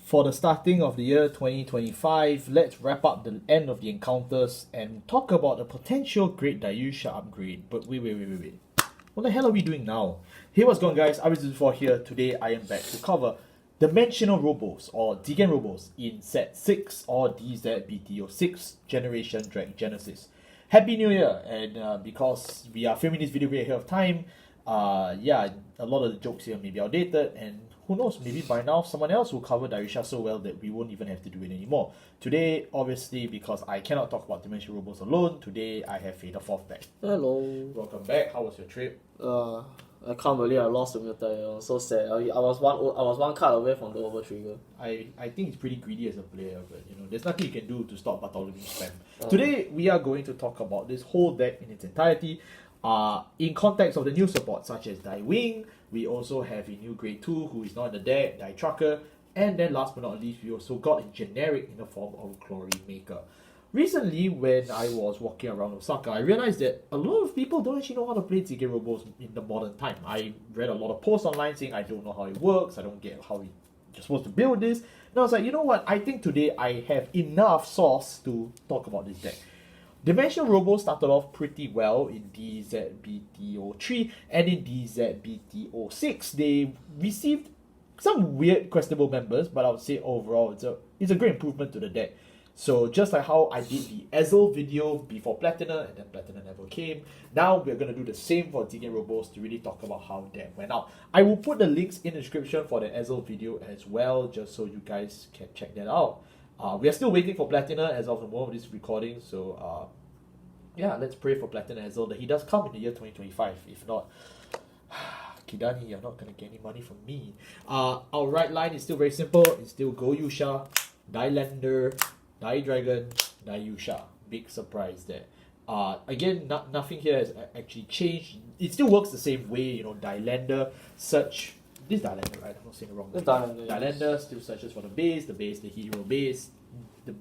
for the starting of the year 2025, let's wrap up the end of the encounters and talk about a potential Great Daiyusha upgrade. But wait. What the hell are we doing now? Hey, what's going on, guys? Arizu4 here. Today I am back to cover Dimensional Robos or Jigenrobos in set 6 or DZBT or 6th generation Dragenesis. Happy New Year! And because we are filming this video way ahead of time, yeah, a lot of the jokes here may be outdated, and who knows, maybe by now someone else will cover Daiyusha so well that we won't even have to do it anymore. Today, obviously, because I cannot talk about Dimensional Robos alone, today I have Fader Fourth back. Hello. Welcome back. How was your trip? I can't believe I lost to Mutai. So sad. I was one card away from the over trigger. I think it's pretty greedy as a player, but you know, there's nothing you can do to stop Bartholomew spam. Today we are going to talk about this whole deck in its entirety. In context of the new support such as Daiwing, we also have a new Grade 2 who is not in the deck, Dai Trucker, and then last but not least, we also got a generic in the form of Glory Maker. Recently, when I was walking around Osaka, I realized that a lot of people don't actually know how to play Jigenrobos in the modern time. I read a lot of posts online saying I don't know how it works, I don't get how you're supposed to build this. And I was like, you know what, I think today I have enough sauce to talk about this deck. Dimensional Robos started off pretty well in DZBT03 and in DZBT06. They received some weird questionable members, but I would say overall it's a great improvement to the deck. So just like how I did the Ezel video before Platinum and then Platinum never came, now we're going to do the same for Jigenrobos to really talk about how that went out. I will put the links in the description for the Ezel video as well, just so you guys can check that out. We are still waiting for Platinum as of the moment of this recording, so yeah, let's pray for Platinum Ezel that he does come in the year 2025. If not, Kidani, you're not going to get any money from me. Our right line is still very simple. It's still Goyusha, Dailander, Dai Dragon, Daiyusha. Big surprise there. Again, nothing here has actually changed. It still works the same way, you know, Dailander search. This Dailander, right? I'm not saying the wrong thing. Dailander still searches for the base, the hero base, the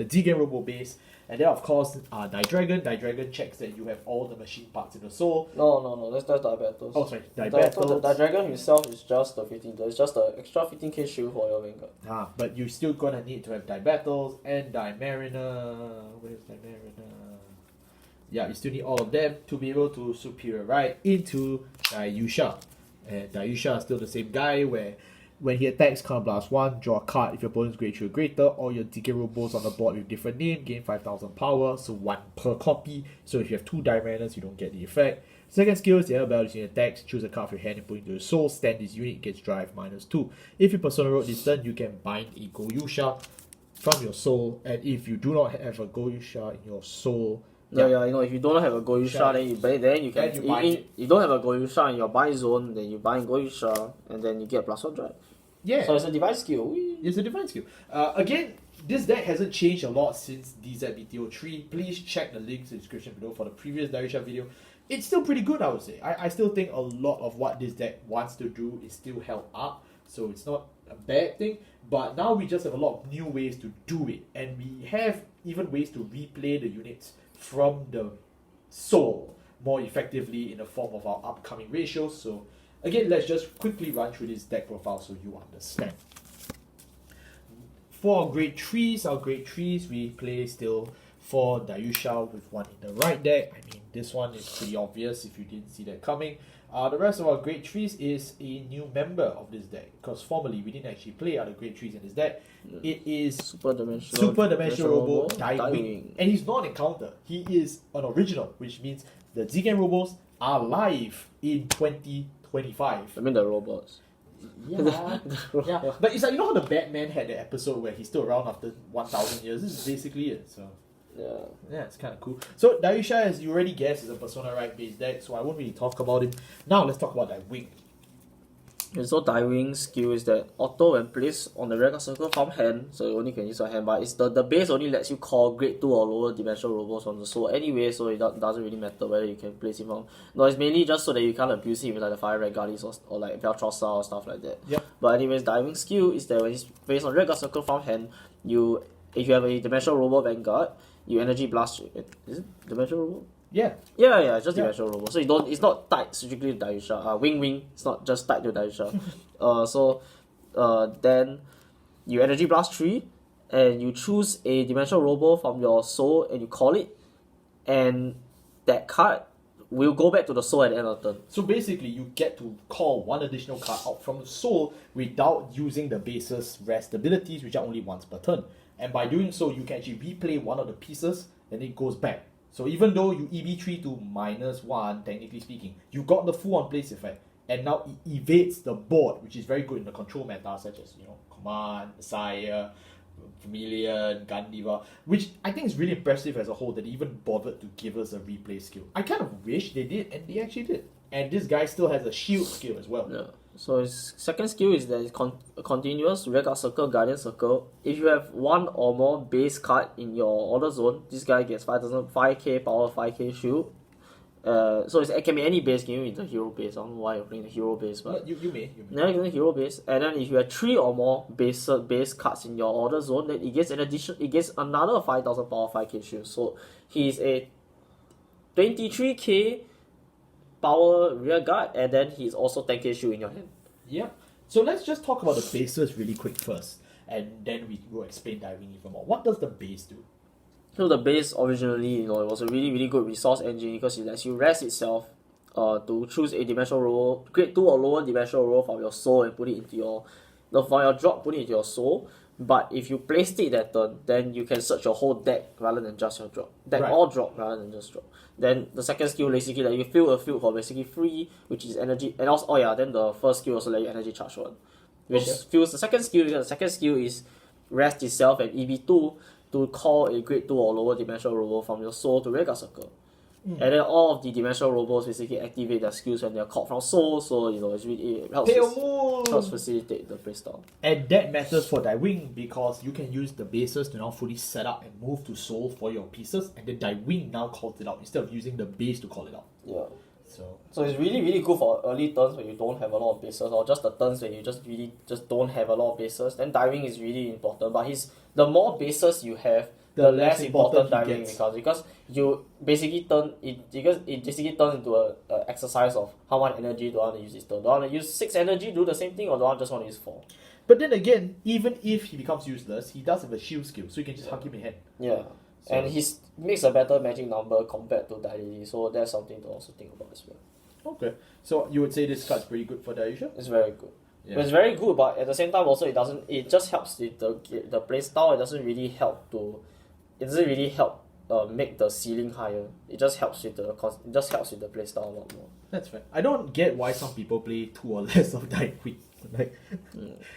Jigenrobo base. And then of course, Dai Dragon checks that you have all the machine parts in the soul. No, that's Dai Battles. Oh, sorry, Dai Battles. Dai Dragon himself is just the 15. It's just the extra 15k shield for your Vanguard. But you're still gonna need to have Dai Battles and Dai Mariner. Where's Dai Mariner? Yeah, you still need all of them to be able to superior right into Daiyusha. And Daiyusha is still the same guy where when he attacks, Counterblast 1, draw a card if your opponent's grade 3 or greater, or your Jigenrobos on the board with different name, gain 5,000 power, so 1 per copy. So if you have 2 Dimensionals, you don't get the effect. Second skill is the other ability in attacks, choose a card from your hand and put it into your soul, stand this unit, gets drive -2. If you persona road this turn, you can bind a Goyusha from your soul, and if you do not have a Goyusha in your soul, Yeah, you know, if you don't have a Goyusha, then you can. You don't have a Goyusha in your buy zone, then you bind Goyusha, and then you get +1 drive. Yeah. So it's a divine skill. It's a divine skill. Again, this deck hasn't changed a lot since DZBT03. Please check the links in the description below for the previous Daiyusha video. It's still pretty good, I would say. I still think a lot of what this deck wants to do is still held up, so it's not a bad thing. But now we just have a lot of new ways to do it, and we have even ways to replay the units from the soul more effectively in the form of our upcoming ratios. So again, let's just quickly run through this deck profile so you understand. For our grade 3s, we play still 4 Daiyusha with 1 in the right deck. I mean, this one is pretty obvious if you didn't see that coming. The rest of our grade 3s is a new member of this deck, because formerly we didn't actually play other grade 3s in this deck. It is Super Dimensional Robo Daiwing. And he's not an encounter, he is an original, which means the Jigenrobos are live in 2025. I mean the robots. Yeah, yeah. But it's like, you know how the Batman had the episode where he's still around after 1,000 years? This is basically it, so... Yeah, it's kind of cool. So Daiyusha, as you already guessed, is a Persona Right based deck, so I won't really talk about him. Now let's talk about Daiwing. Okay, so Daiwing's skill is that auto when placed on the record circle from hand, so you only can use your hand, but it's the base only lets you call grade 2 or lower dimensional robos from the soul anyway, so it doesn't really matter whether you can place him on. No, it's mainly just so that you can't abuse him with like the Fire Red Guardians or like Veltrosa or stuff like that. Yep. But anyways, Daiwing's skill is that when it's placed on record circle from hand, if you have a Dimensional Robo Vanguard, you energy blast. Is it Dimensional Robo? Yeah. Yeah, it's just Dimensional Robo. So it's not tied strictly to Daiyusha. Wing, it's not just tied to Daiyusha. Then you Energy Blast 3, and you choose a Dimensional Robo from your soul and you call it, and that card will go back to the soul at the end of the turn. So basically, you get to call one additional card out from the soul without using the base's rest abilities, which are only once per turn. And by doing so, you can actually replay one of the pieces, and it goes back. So even though you EV3 to -1, technically speaking, you got the full on place effect, and now it evades the board, which is very good in the control meta, such as Command, Messiah, Vermilion, Gandiva, which I think is really impressive as a whole that they even bothered to give us a replay skill. I kind of wish they did, and they actually did. And this guy still has a shield skill as well. Yeah. So his second skill is that it's continuous Rearguard Circle, Guardian Circle. If you have one or more base card in your order zone, this guy gets 5k power, 5k shield. So it can be any base game with the hero base. I don't know why you're playing the hero base, but you may. Yeah, you can play hero base. And then if you have 3 or more base cards in your order zone, then it gets another 5,000 power, 5k shield. So he's a 23k power rear guard, and then he's also 10k shield in your hand. Yeah. So let's just talk about the bases really quick first, and then we will explain Daiwing even more. What does the base do? So the base originally, it was a really, really good resource engine because it lets you rest itself to choose a dimensional roll, grade 2 or lower dimensional roll from your soul and put it into your, from your drop, put it into your soul. But if you placed it that turn, then you can search your whole deck rather than just your drop. Deck Right. or drop rather than just drop. Then the second skill basically let you fill a field for basically free, which is energy. And also, then the first skill also let you energy charge one, which fills the second skill. Because the second skill is rest itself and EV2 to call a grade 2 or lower dimensional robo from your soul to Rearguard Circle. And then all of the dimensional robos basically activate their skills when they're called from soul, so it's really, it helps facilitate the playstyle. And that matters for Daiwing because you can use the bases to now fully set up and move to soul for your pieces, and then Daiwing now calls it out instead of using the base to call it out. Yeah. So it's really, really good for early turns when you don't have a lot of bases, or just the turns when you just don't have a lot of bases. Then Daiwing is really important, but the more bases you have, the less important Daiwing becomes, because you basically turns into a exercise of how much energy do I want to use this turn. Do I want to use 6 energy, do the same thing, or do I just want to use 4? But then again, even if he becomes useless, he does have a shield skill, so you can just hug him in hand. Yeah. So, and he makes a better magic number compared to Daily, so that's something to also think about as well. Okay. So you would say this card's pretty good for Daiyusha? It's very good. Yeah. But it's very good, but at the same time also it just helps with the play style. It doesn't really help make the ceiling higher. It just helps with the play style a lot more. That's fair. I don't get why some people play 2 or less of Daiwing. Like,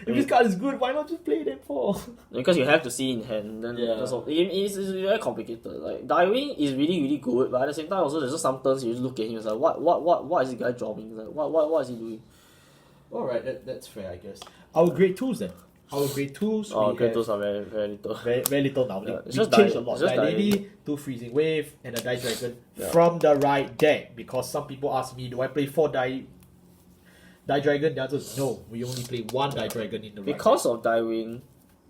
if this card is good, why not just play it in 4? Because you have to see in hand. Then it's very complicated. Like Daiwing is really, really good, but at the same time also there's just some turns you just look at him and like what is this guy dropping? Like what is he doing? Alright, that's fair, I guess. Our grade 2s then. Our grade 2s. Grade 2s are very, very little. Very little now. Yeah, we changed a lot. Dai Lady, 2 Freezing Wave, and a Dai Dragon from the right deck. Because some people ask me, do I play 4 Dai Dragon? The answer is no. We only play 1 Dai Dragon in the right Because of Daiwing,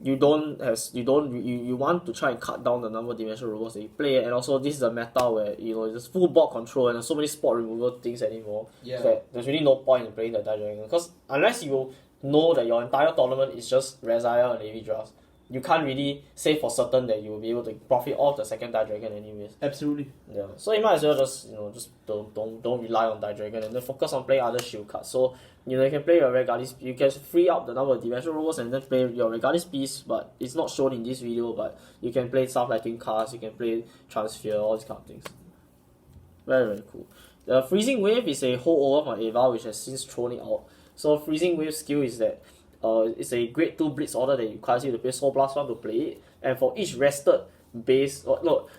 you want to try and cut down the number of dimensional robots that you play, and also this is a meta where there's full board control and there's so many spot removal things anymore. Yeah. So there's really no point in playing the Dai Dragon, because unless you know that your entire tournament is just Rezaya and AV Drafts, you can't really say for certain that you will be able to profit off the second Dai Dragon anyways. Absolutely. Yeah. So you might as well just don't rely on Dai Dragon and then focus on playing other shield cards. So you can play your Regardless, you can free up the number of dimensional robots and then play your Regardless piece, but it's not shown in this video, but you can play stuff like Twin Cars, you can play Transfer, all these kind of things. Very, very cool. The Freezing Wave is a holdover from Eva, which has since thrown it out. So Freezing Wave skill is that it's a grade 2 Blitz order that requires you to pay Soul Blast 1 to play it, and for each rested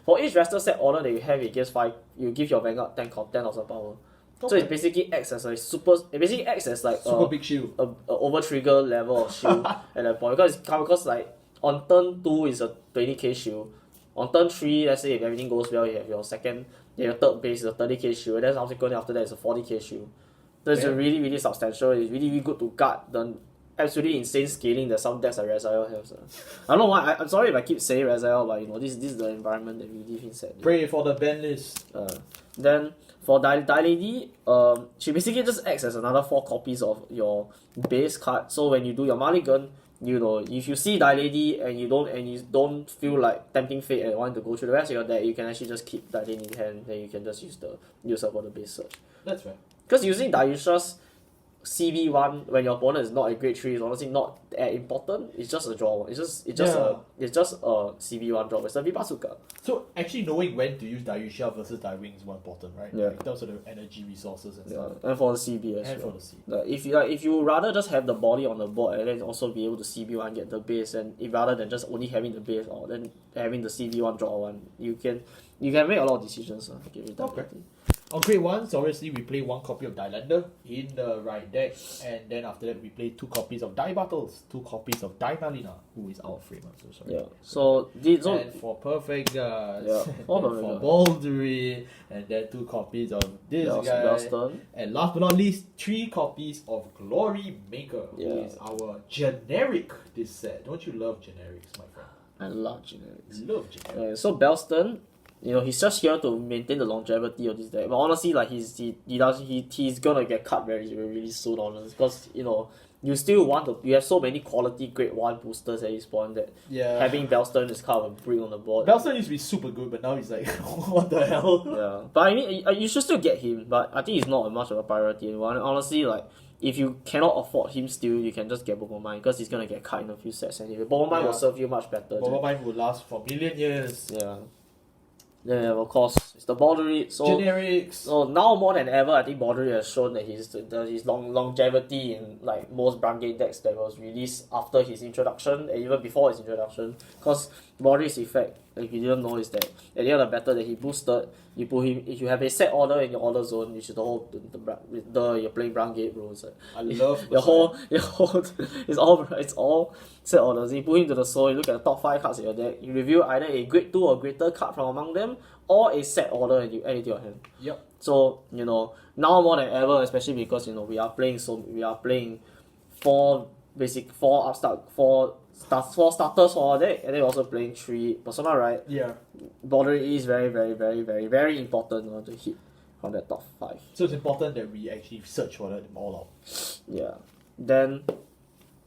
for each rested set order that you have, it you give your Vanguard 10,000 power. Okay. So it basically acts as like super big shield. A over trigger level of shield at that point, because like on turn 2 is a 20k shield. On turn 3, let's say if everything goes well, you have your third base is a 30k shield, and then subsequently after that it's a 40k shield. So it's a really, really substantial. It's really, really good to guard absolutely insane scaling that some decks like Ezel have. I don't know why. I'm sorry if I keep saying Ezel, but this is the environment that we live in. Sadly. Pray for the ban list. Then for Dai Lady, she basically just acts as another 4 copies of your base card. So when you do your mulligan, if you see Dai Lady and you don't feel like tempting fate and want to go through the rest of your deck, you can actually just keep Dai Lady in hand. Then you can just use her for the base search. That's right. Because using Daiyusha's CB1 when your opponent is not a grade 3 is honestly not that important. It's just a draw. It's just a CB1 draw. It's a Vibasuka. So actually knowing when to use Daiyusha versus Daiwing is more important, right? Yeah. In terms of the energy resources and stuff. And for the CB as And well. for the CB. If you rather just have the body on the board and then also be able to CB1 get the base, and if rather than just only having the base or then having the CB1 draw one, you can make a lot of decisions. Okay. On grade 1, so obviously we play 1 copy of Dailander in the right deck, and then after that we play 2 copies of Dai Battles, 2 copies of Dai Nalina, who is our frame. I'm so sorry. And for Perfect Guards, Yeah, for for Baldury, and then 2 copies of this guy, Belston. and last but not least, 3 copies of Glory Maker, who Yeah. is our generic this set. Don't you love generics, my friend? I love generics. Love generics. So Belston, he's just here to maintain the longevity of this deck. But honestly, like he's gonna get cut very, very really soon, honestly, because you still you have so many quality grade 1 boosters at this point that having Belston is kind of a brick on the board. Belston used to be super good, but now he's like, what the hell? Yeah, but I mean, you should still get him, but I think he's not much of a priority anymore. Honestly, like, if you cannot afford him still, you can just get Bobomine, because he's gonna get cut in a few sets anyway. Bobomine will serve you much better. Bobomine will last for a million years. Yeah, of course, it's the Baldury. So generics. So now more than ever, I think Baldury has shown that his longevity in like most Brangate decks that was released after his introduction and even before his introduction. Because Baldury's effect, if you didn't know, is that at the end of the battle that he boosted, you put him. If you have a set order in your order zone, which is the whole you're playing Brangate rules. I love your whole it's all set orders. You put him to the soul. You look at the top 5 cards in your deck. You review either a grade 2 or greater card from among them, or a set order, and you add it to your hand. Yep. So now more than ever, especially because we are playing 4 starters for our deck, and then we're also playing 3 persona, right? Yeah. Border is very, very, very, very, very important to hit from that top 5. So it's important that we actually search for them all out. Yeah. Then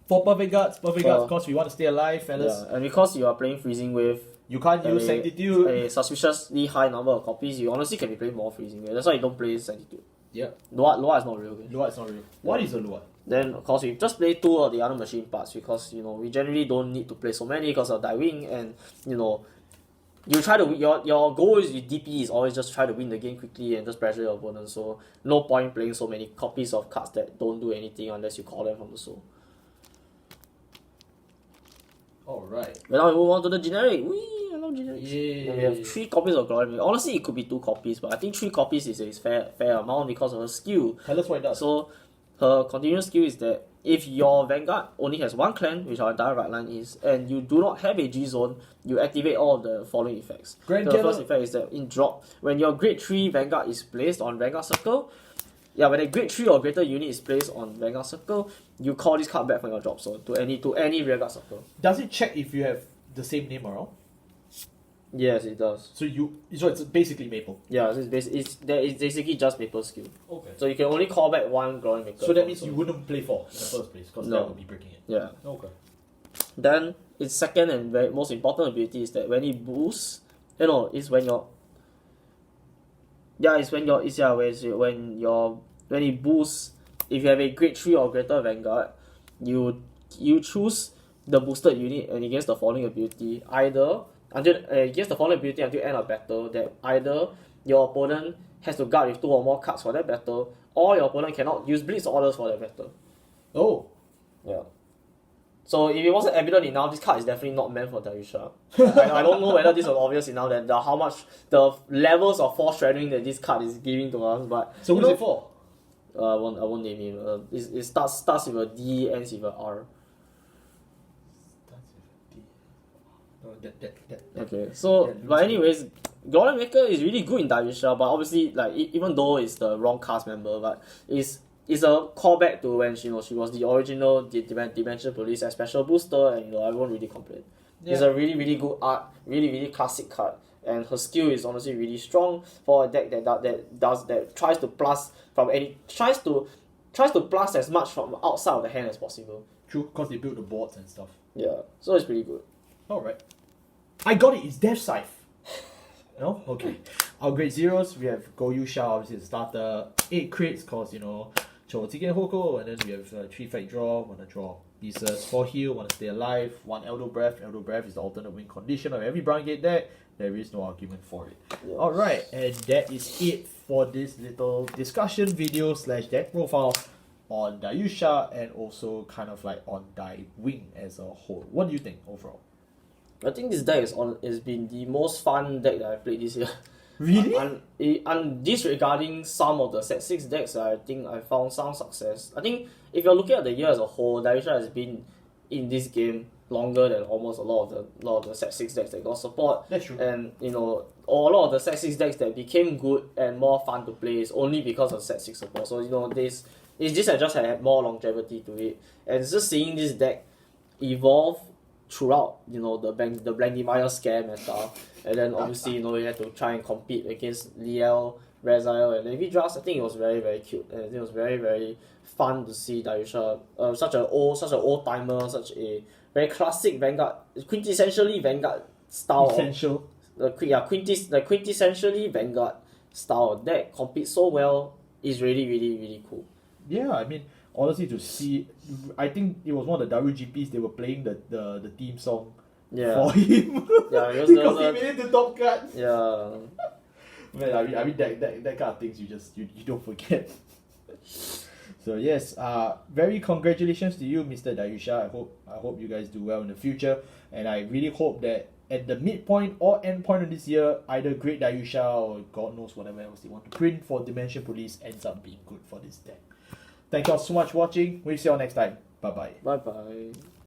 for Perfect Guards, because we want to stay alive, fellas. Yeah, and because you are playing Freezing Wave, you can't use Sanctitude. A suspiciously high number of copies, you honestly can be playing more Freezing Wave. That's why you don't play Sanctitude. Yeah. Loa is not real. Okay? Loa is not real. What is a Loa? Then of course we just play 2 of the other machine parts because we generally don't need to play so many because of Daiwing, and you try to your goal is with DP is always just try to win the game quickly and just pressure your opponent. So no point playing so many copies of cards that don't do anything unless you call them from the soul. Alright. But now we move on to the generic. I love generics. Yeah. And we have 3 copies of Glory. Honestly, it could be 2 copies, but I think 3 copies is a fair amount because of her skill. Tell us what it does. So her continuous skill is that if your Vanguard only has 1 clan, which our entire right line is, and you do not have a G zone, you activate all of the following effects. The first effect is that in drop, when your grade 3 Vanguard is placed on Vanguard Circle, when a grade 3 or greater unit is placed on Vanguard Circle, you call this card back from your drop zone to any Vanguard Circle. Does it check if you have the same name around? Yes, it does. So it's basically Maple. Yeah, it's basically just Maple skill. Okay. So you can only call back 1 Glory Maker. So that means you wouldn't play 4 in the first place, because that would be breaking it. Yeah. Okay. Then its second and most important ability is that when it boosts, when it boosts, if you have a grade 3 or greater Vanguard, you choose the boosted unit and against the following ability, until end of battle, that either your opponent has to guard with 2 or more cards for that battle, or your opponent cannot use blitz orders for that battle. Oh. Yeah. So if it wasn't evident enough, this card is definitely not meant for Daiyusha. I don't know whether this was obvious enough that how much the levels of force shadowing that this card is giving to us, but so what is it for? I won't name him. It starts with a D, ends with a R. Okay, so but anyways, Glory Maker is really good in Daiyusha, but obviously even though it's the wrong cast member, but it's it's a callback to when she was the original Dimension Police as special booster, and everyone really complained. Yeah. It's a really really good art, really really classic card, and her skill is honestly really strong for a deck that tries to plus as much from outside of the hand as possible. True, because they build the boards and stuff. Yeah, so it's pretty good. Alright. I got it, it's Death Scythe. No? Okay. Our Great Zeros, we have Daiyusha, obviously the starter, 8 crits, cause Jigenrobos, and then we have 3 fight draw, wanna draw pieces, 4 heal, wanna stay alive, 1 Elder Breath. Elder Breath is the alternate win condition of every Brown Gate deck. There is no argument for it. Yes. Alright, and that is it for this little discussion video / deck profile on Daiyusha and also kind of like on Daiwing as a whole. What do you think overall? I think this deck has been the most fun deck that I played this year. Really? And disregarding some of the set 6 decks, I think I found some success. I think if you're looking at the year as a whole, Daiyusha has been in this game longer than almost a lot of the set 6 decks that got support. That's true. And a lot of the set 6 decks that became good and more fun to play is only because of set 6 support. So this has just had more longevity to it. And just seeing this deck evolve throughout, the Blank Diviner scam and stuff. And then obviously, you had to try and compete against Liel, Rezael, and Levi-Dras. I think it was very, very cute. And it was very, very fun to see Daiyusha, such an old timer, such a very classic Vanguard, quintessentially Vanguard style. Essential. Quintessentially Vanguard style deck compete so well is really, really, really cool. Yeah, I mean, honestly, to see, I think it was one of the WGPs they were playing the theme song for him. Yeah, because he made it to top card. Yeah. Man, I mean that kind of things you don't forget. So yes, very congratulations to you, Mr. Daiyusha. I hope you guys do well in the future, and I really hope that at the midpoint or end point of this year, either Great Daiyusha or God knows whatever else they want to print for Dimension Police ends up being good for this deck. Thank you all so much for watching. We'll see you all next time. Bye bye. Bye bye.